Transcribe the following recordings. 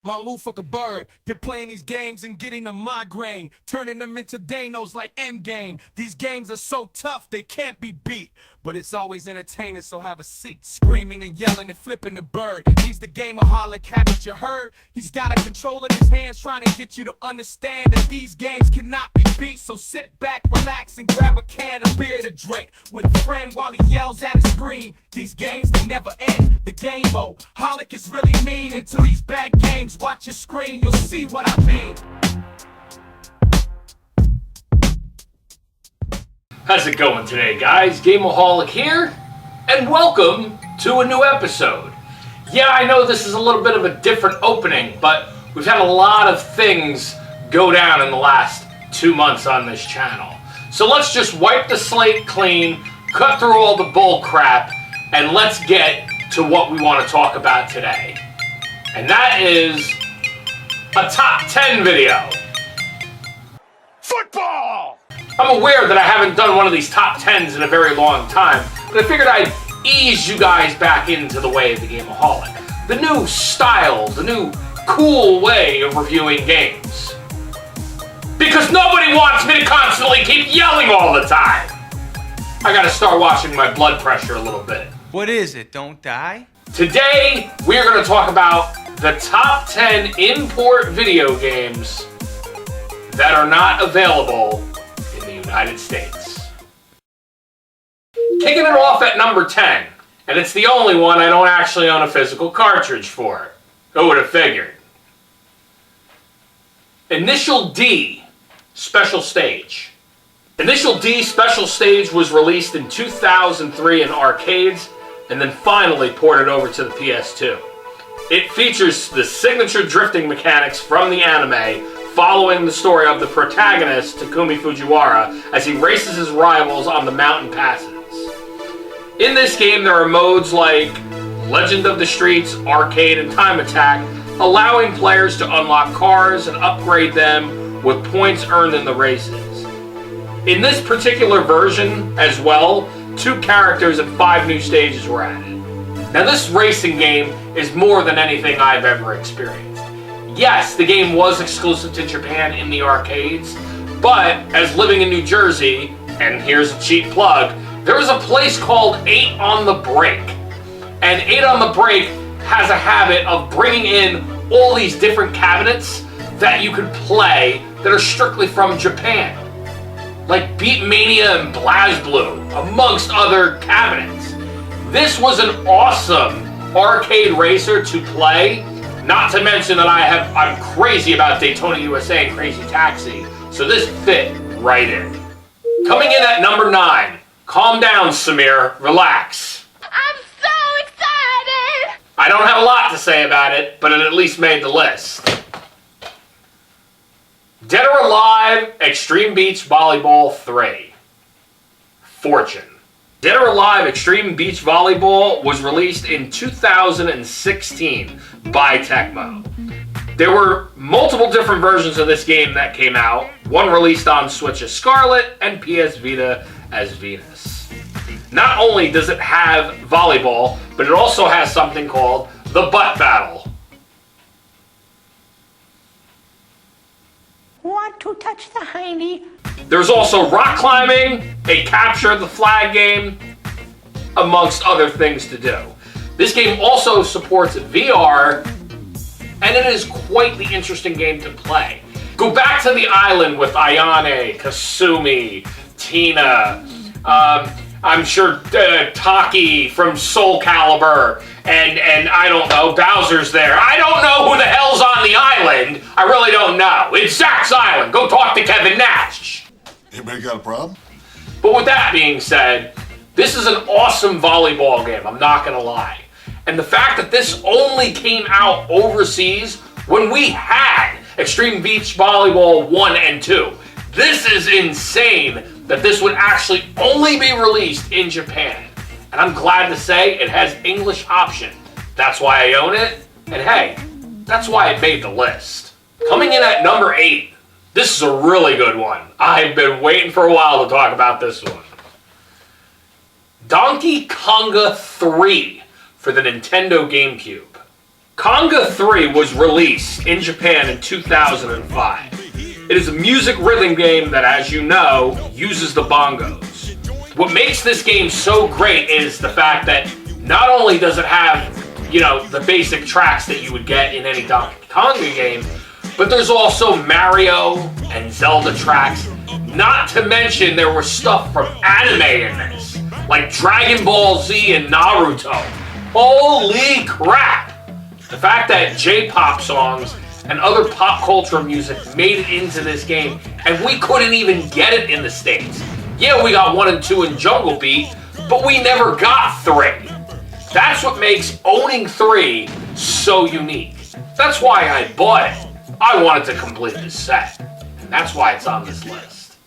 Motherfucker bird, they're playing these games and getting a migraine, turning them into Danos like Endgame. These games are so tough they can't be beat, but it's always entertaining, so have a seat. Screaming and yelling and flipping the bird. He's the Game-O-Holic, haven't you heard? He's got a control in his hands trying to get you to understand that these games cannot be beat. So sit back, relax, and grab a can of beer to drink with a friend while he yells at his screen. These games, they never end. The Game-O-Holic is really mean. Until these bad games, watch your screen, you'll see what I mean. How's it going today, guys? Game-O-Holic here, and welcome to a new episode. Yeah, I know this is a little bit of a different opening, but we've had a lot of things go down in the last 2 months on this channel. So let's just wipe the slate clean, cut through all the bull crap, and let's get to what we want to talk about today. And that is a top 10 video. Football! I'm aware that I haven't done one of these top 10s in a very long time, but I figured I'd ease you guys back into the way of the Game-O-Holic. The new style, the new cool way of reviewing games. Because nobody wants me to constantly keep yelling all the time. I gotta start watching my blood pressure a little bit. What is it? Don't die? Today, we're gonna talk about the top 10 import video games that are not available in the United States. Kicking it off at number 10, and it's the only one I don't actually own a physical cartridge for. Who would have figured? Initial D, Special Stage. Initial D Special Stage was released in 2003 in arcades, and then finally ported over to the PS2. It features the signature drifting mechanics from the anime, following the story of the protagonist, Takumi Fujiwara, as he races his rivals on the mountain passes. In this game, there are modes like Legend of the Streets, Arcade, and Time Attack, allowing players to unlock cars and upgrade them with points earned in the races. In this particular version, as well, 2 characters and 5 new stages were added. Now this racing game is more than anything I've ever experienced. Yes, the game was exclusive to Japan in the arcades, but as living in New Jersey, and here's a cheap plug, there is a place called 8 on the Break. And 8 on the Break has a habit of bringing in all these different cabinets that you could play that are strictly from Japan. Like Beatmania and BlazBlue, amongst other cabinets. This was an awesome arcade racer to play, not to mention that I'm crazy about Daytona USA and Crazy Taxi, so this fit right in. Coming in at number 9, calm down, Samir, relax. I'm so excited! I don't have a lot to say about it, but it at least made the list. Dead or Alive Extreme Beach Volleyball 3. Fortune. Dead or Alive Extreme Beach Volleyball was released in 2016 by Tecmo. There were multiple different versions of this game that came out, one released on Switch as Scarlet and PS Vita as Venus. Not only does it have volleyball, but it also has something called the Butt Battle. Want to touch the hiney? There's also rock climbing, a capture the flag game, amongst other things to do. This game also supports VR, and it is quite the interesting game to play. Go back to the island with Ayane, Kasumi, Tina, I'm sure Taki from Soul Calibur, and I don't know, Bowser's there. I don't know who the hell's on the island. I really don't know. It's Zack's Island. Go talk to Kevin Nash. Anybody got a problem? But with that being said, this is an awesome volleyball game, I'm not gonna lie. And the fact that this only came out overseas when we had Extreme Beach Volleyball 1 and 2. This is insane that this would actually only be released in Japan. And I'm glad to say it has English option. That's why I own it, and hey, that's why it made the list. Coming in at number 8, this is a really good one. I've been waiting for a while to talk about this one. Donkey Konga 3 for the Nintendo GameCube. Konga 3 was released in Japan in 2005. It is a music rhythm game that, as you know, uses the bongos. What makes this game so great is the fact that not only does it have, the basic tracks that you would get in any Donkey Konga game, but there's also Mario and Zelda tracks. Not to mention there was stuff from anime in this, like Dragon Ball Z and Naruto. Holy crap! The fact that J-pop songs and other pop culture music made it into this game, and we couldn't even get it in the States. Yeah, we got 1 and 2 in Jungle Beat, but we never got 3. That's what makes owning 3 so unique. That's why I bought it. I wanted to complete this set, and that's why it's on this list.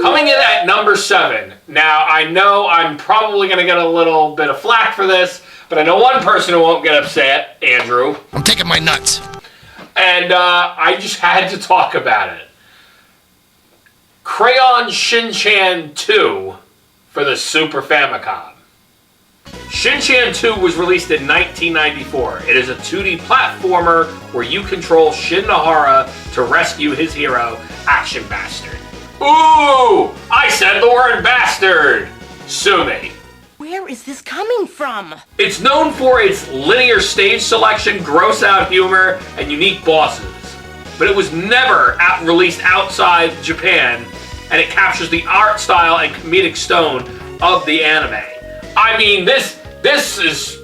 Coming in at number 7. Now, I know I'm probably going to get a little bit of flack for this, but I know one person who won't get upset, Andrew. I'm taking my nuts. And I just had to talk about it. Crayon Shin Chan 2 for the Super Famicom. Shin Chan 2 was released in 1994. It is a 2D platformer where you control Shin Nahara to rescue his hero, Action Bastard. Ooh! I said the word bastard! Sue me. Where is this coming from? It's known for its linear stage selection, gross-out humor, and unique bosses. But it was never released outside Japan, and it captures the art style and comedic tone of the anime. I mean, this is...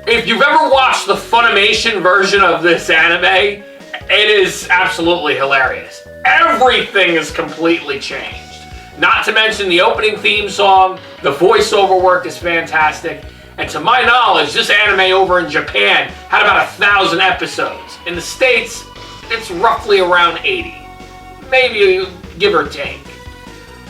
If you've ever watched the Funimation version of this anime, it is absolutely hilarious. Everything is completely changed. Not to mention the opening theme song, the voiceover work is fantastic, and to my knowledge, this anime over in Japan had about 1,000 episodes. In the States, it's roughly around 80. Maybe give or take.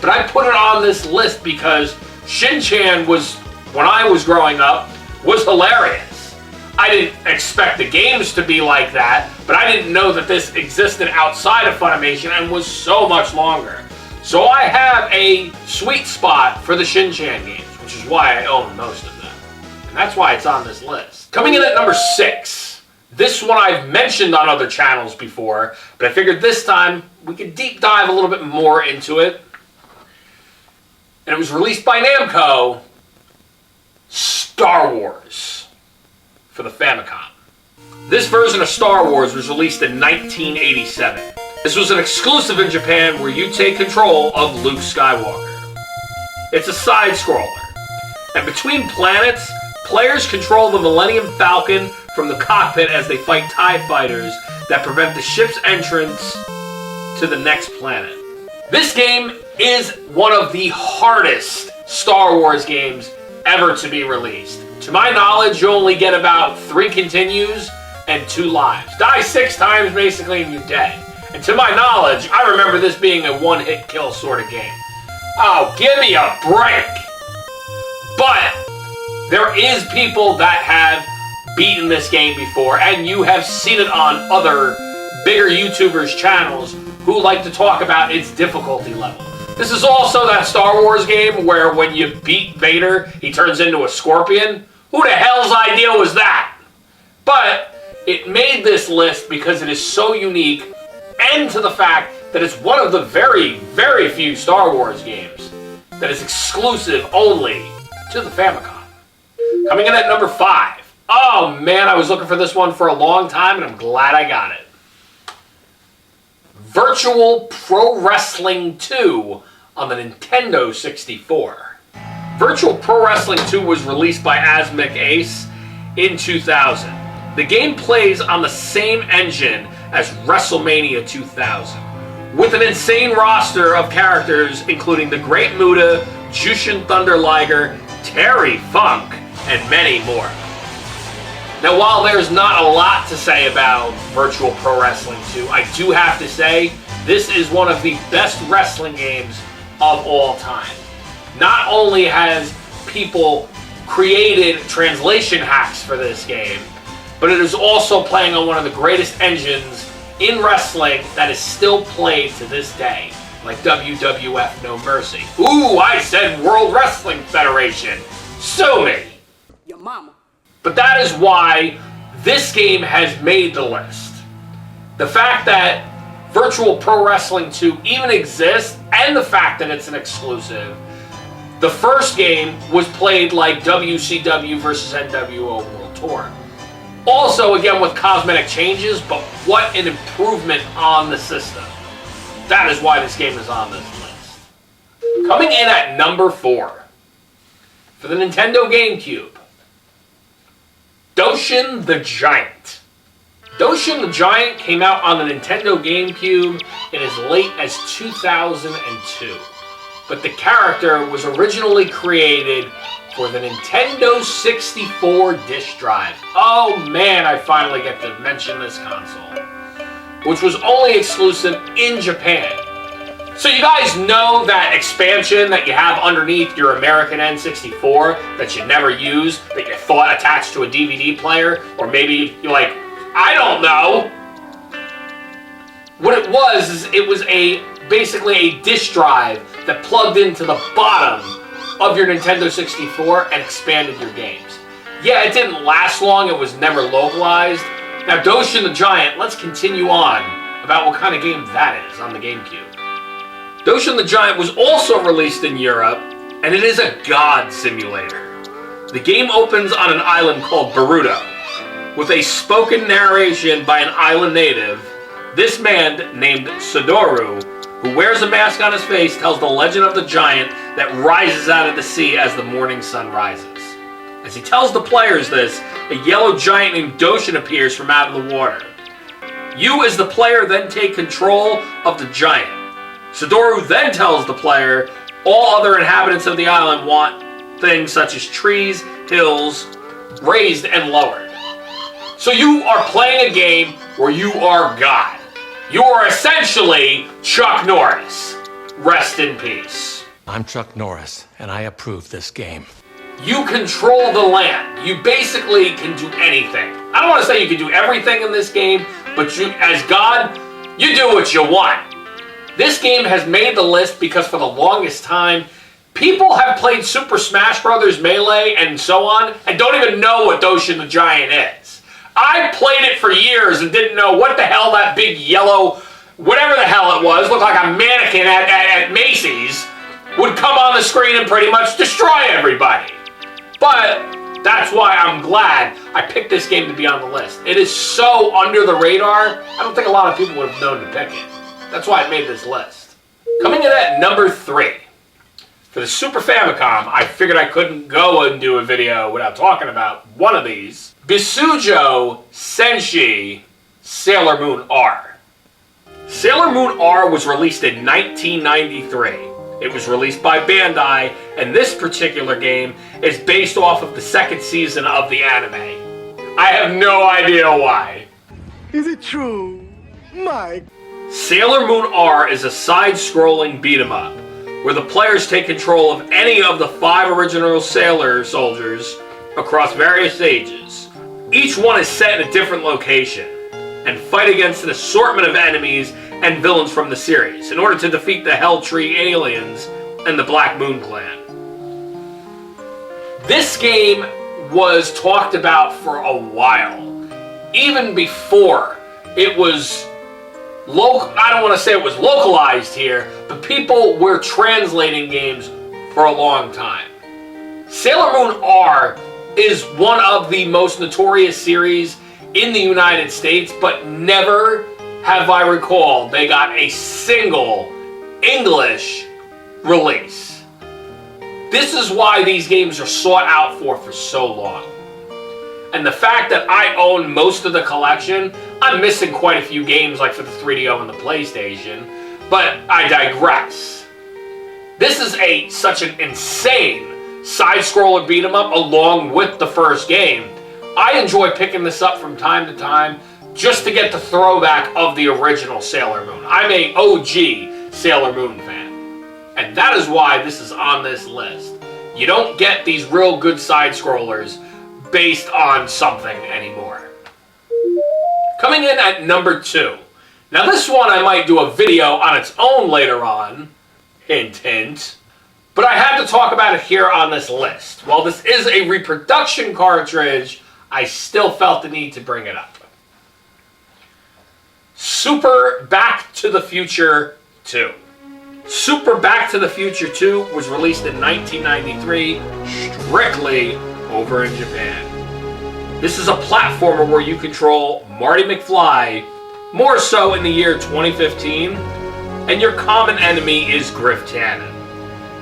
But I put it on this list because Shin Chan was, when I was growing up, was hilarious. I didn't expect the games to be like that, but I didn't know that this existed outside of Funimation and was so much longer. So I have a sweet spot for the Shin Chan games, which is why I own most of them. And that's why it's on this list. Coming in at number 6. This one I've mentioned on other channels before, but I figured this time we could deep dive a little bit more into it. And it was released by Namco, Star Wars for the Famicom. This version of Star Wars was released in 1987. This was an exclusive in Japan where you take control of Luke Skywalker. It's a side-scroller. And between planets, players control the Millennium Falcon from the cockpit as they fight TIE fighters that prevent the ship's entrance to the next planet. This game is one of the hardest Star Wars games ever to be released. To my knowledge, you only get about 3 continues and 2 lives. Die 6 times basically and you're dead. And to my knowledge, I remember this being a one-hit kill sort of game. Oh, give me a break! But there is people that have beaten this game before, and you have seen it on other bigger YouTubers' channels who like to talk about its difficulty level. This is also that Star Wars game where when you beat Vader, he turns into a scorpion. Who the hell's idea was that? But it made this list because it is so unique, and to the fact that it's one of the very, very few Star Wars games that is exclusive only to the Famicom. Coming in at number 5. Oh man, I was looking for this one for a long time and I'm glad I got it. Virtual Pro Wrestling 2 on the Nintendo 64. Virtual Pro Wrestling 2 was released by Asmik Ace in 2000. The game plays on the same engine as WrestleMania 2000, with an insane roster of characters including the Great Muta, Jushin Thunder Liger, Terry Funk, and many more. Now, while there's not a lot to say about Virtual Pro Wrestling 2, I do have to say this is one of the best wrestling games of all time. Not only has people created translation hacks for this game, but it is also playing on one of the greatest engines in wrestling that is still played to this day, like WWF No Mercy. Ooh, I said World Wrestling Federation. Sue me. Your mama. But that is why this game has made the list. The fact that Virtual Pro Wrestling 2 even exists, and the fact that it's an exclusive. The first game was played like WCW versus NWO World Tour. Also, again, with cosmetic changes, but what an improvement on the system. That is why this game is on this list. Coming in at number 4, for the Nintendo GameCube, Doshin the Giant. Doshin the Giant came out on the Nintendo GameCube in as late as 2002. But the character was originally created for the Nintendo 64 disk drive. Oh man, I finally get to mention this console. Which was only exclusive in Japan. So you guys know that expansion that you have underneath your American N64 that you never use, that you thought attached to a DVD player, or maybe you're like, I don't know. What it was is it was basically a disk drive that plugged into the bottom of your Nintendo 64 and expanded your games. Yeah, it didn't last long, it was never localized. Now Doshin the Giant, let's continue on about what kind of game that is on the GameCube. Doshin the Giant was also released in Europe, and it is a god simulator. The game opens on an island called Baruto, with a spoken narration by an island native. This man, named Sadaru, who wears a mask on his face, tells the legend of the giant that rises out of the sea as the morning sun rises. As he tells the players this, a yellow giant named Doshin appears from out of the water. You, as the player, then take control of the giant. Sadaru then tells the player all other inhabitants of the island want things such as trees, hills, raised and lowered. So you are playing a game where you are God. You are essentially Chuck Norris. Rest in peace. I'm Chuck Norris, and I approve this game. You control the land. You basically can do anything. I don't want to say you can do everything in this game, but you, as God, you do what you want. This game has made the list because for the longest time, people have played Super Smash Bros. Melee and so on, and don't even know what Doshin the Giant is. I played it for years and didn't know what the hell that big yellow, whatever the hell it was, looked like a mannequin at Macy's, would come on the screen and pretty much destroy everybody. But that's why I'm glad I picked this game to be on the list. It is so under the radar, I don't think a lot of people would have known to pick it. That's why I made this list. Coming in at number 3. For the Super Famicom, I figured I couldn't go and do a video without talking about one of these. Bisujo Senshi Sailor Moon R. Sailor Moon R was released in 1993. It was released by Bandai, and this particular game is based off of the second season of the anime. I have no idea why. Is it true? My... Sailor Moon R is a side-scrolling beat-em-up, where the players take control of any of the 5 original Sailor soldiers across various ages. Each one is set in a different location, and fight against an assortment of enemies and villains from the series in order to defeat the Hell Tree aliens and the Black Moon Clan. This game was talked about for a while, even before it was I don't want to say it was localized here, but people were translating games for a long time. Sailor Moon R is one of the most notorious series in the United States, but never have I recalled they got a single English release. This is why these games are sought out for so long. And the fact that I own most of the collection, I'm missing quite a few games like for the 3DO and the PlayStation, but I digress. This is such an insane side-scroller beat-em-up along with the first game. I enjoy picking this up from time to time just to get the throwback of the original Sailor Moon. I'm a OG Sailor Moon fan. And that is why this is on this list. You don't get these real good side-scrollers based on something anymore. Coming in at number 2. Now this one I might do a video on its own later on. Hint, hint. But I had to talk about it here on this list. While this is a reproduction cartridge, I still felt the need to bring it up. Super Back to the Future 2. Super Back to the Future 2 was released in 1993, strictly over in Japan. This is a platformer where you control Marty McFly, more so in the year 2015, and your common enemy is Griff Tannen.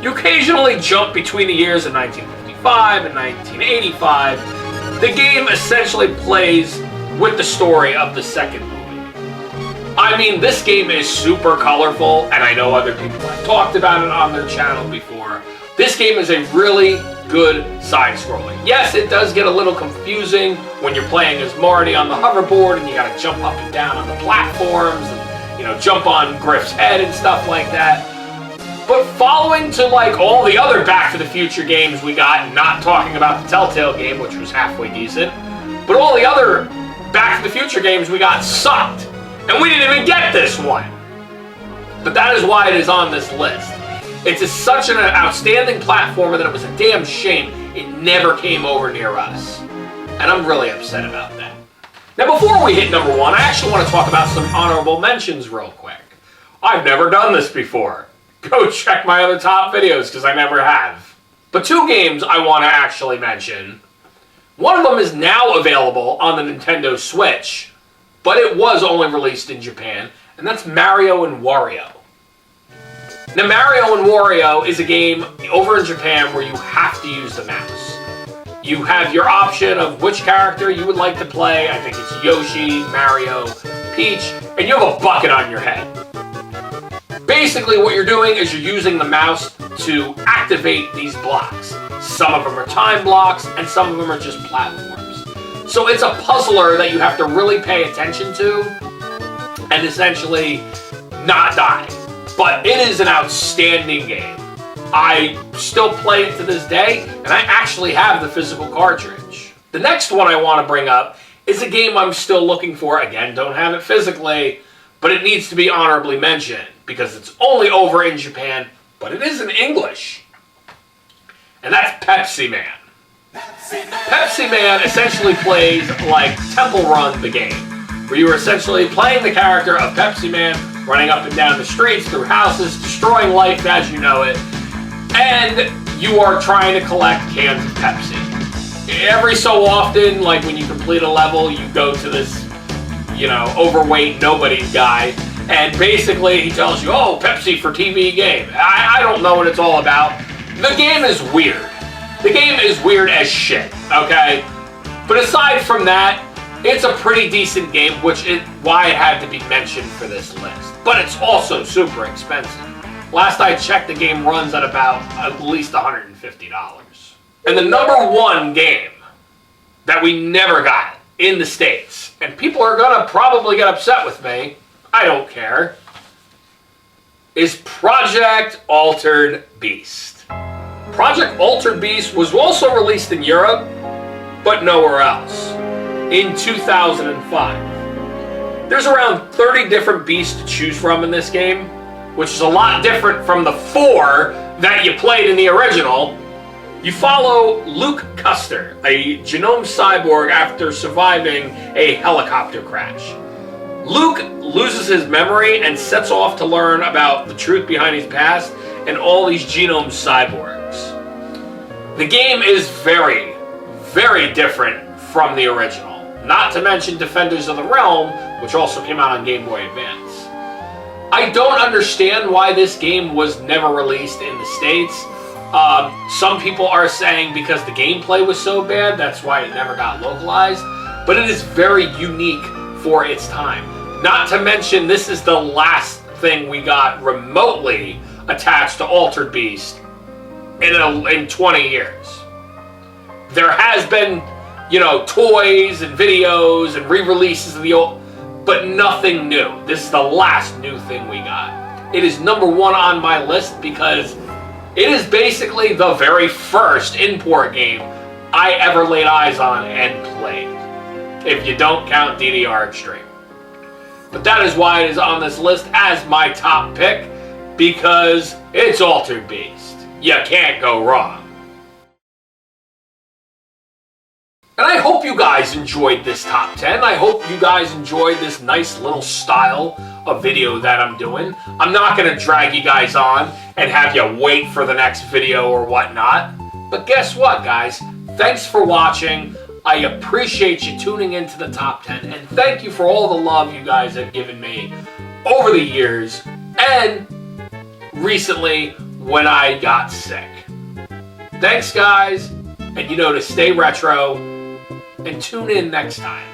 You occasionally jump between the years of 1955 and 1985. The game essentially plays with the story of the second movie. I mean, this game is super colorful, and I know other people have talked about it on their channel before. This game is a really good side-scrolling. Yes, it does get a little confusing when you're playing as Marty on the hoverboard and you gotta jump up and down on the platforms and, jump on Griff's head and stuff like that. But following to like all the other Back to the Future games we got, not talking about the Telltale game, which was halfway decent, but all the other Back to the Future games we got sucked. And we didn't even get this one. But that is why it is on this list. It's such an outstanding platformer that it was a damn shame it never came over near us. And I'm really upset about that. Now before we hit number 1, I actually want to talk about some honorable mentions real quick. I've never done this before. Go check my other top videos because I never have. But 2 games I want to actually mention. One of them is now available on the Nintendo Switch, but it was only released in Japan, and that's Mario and Wario. Now, Mario and Wario is a game over in Japan where you have to use the mouse. You have your option of which character you would like to play. I think it's Yoshi, Mario, Peach, and you have a bucket on your head. Basically, what you're doing is you're using the mouse to activate these blocks. Some of them are time blocks, and some of them are just platforms. So it's a puzzler that you have to really pay attention to and essentially not die. But it is an outstanding game. I still play it to this day, and I actually have the physical cartridge. The next one I want to bring up is a game I'm still looking for. Again, don't have it physically, but it needs to be honorably mentioned because it's only over in Japan, but it is in English. And that's Pepsi Man. Pepsi Man essentially plays like Temple Run the game, where you are essentially playing the character of Pepsi Man, running up and down the streets, through houses, destroying life as you know it, and you are trying to collect cans of Pepsi. Every so often, like when you complete a level, you go to this, overweight nobody's guy, and basically he tells you, oh, Pepsi for TV game. I don't know what it's all about. The game is weird. The game is weird as shit, okay? But aside from that, it's a pretty decent game, which is why it had to be mentioned for this list. But it's also super expensive. Last I checked, the game runs at about at least $150. And the number 1 game that we never got in the States, and people are gonna probably get upset with me, I don't care, is Project Altered Beast. Project Altered Beast was also released in Europe, but nowhere else, in 2005. There's around 30 different beasts to choose from in this game, which is a lot different from the 4 that you played in the original. You follow Luke Custer, a genome cyborg after surviving a helicopter crash. Luke loses his memory and sets off to learn about the truth behind his past and all these genome cyborgs. The game is very, very different from the original. Not to mention Defenders of the Realm, which also came out on Game Boy Advance. I don't understand why this game was never released in the States. Some people are saying because the gameplay was so bad, that's why it never got localized. But it is very unique for its time. Not to mention, this is the last thing we got remotely attached to Altered Beast in 20 years. There has been, toys and videos and re-releases of the old, but nothing new. This is the last new thing we got. It is number 1 on my list because it is basically the very first import game I ever laid eyes on and played, if you don't count DDR Extreme. But that is why it is on this list as my top pick, because it's Altered Beast. You can't go wrong. And I hope you guys enjoyed this top 10. I hope you guys enjoyed this nice little style of video that I'm doing. I'm not going to drag you guys on and have you wait for the next video or whatnot. But guess what, guys? Thanks for watching. I appreciate you tuning into the top 10. And thank you for all the love you guys have given me over the years and recently when I got sick. Thanks, guys. And you know to stay retro and tune in next time.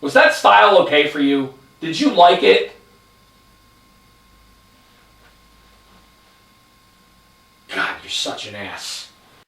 Was that style okay for you? Did you like it?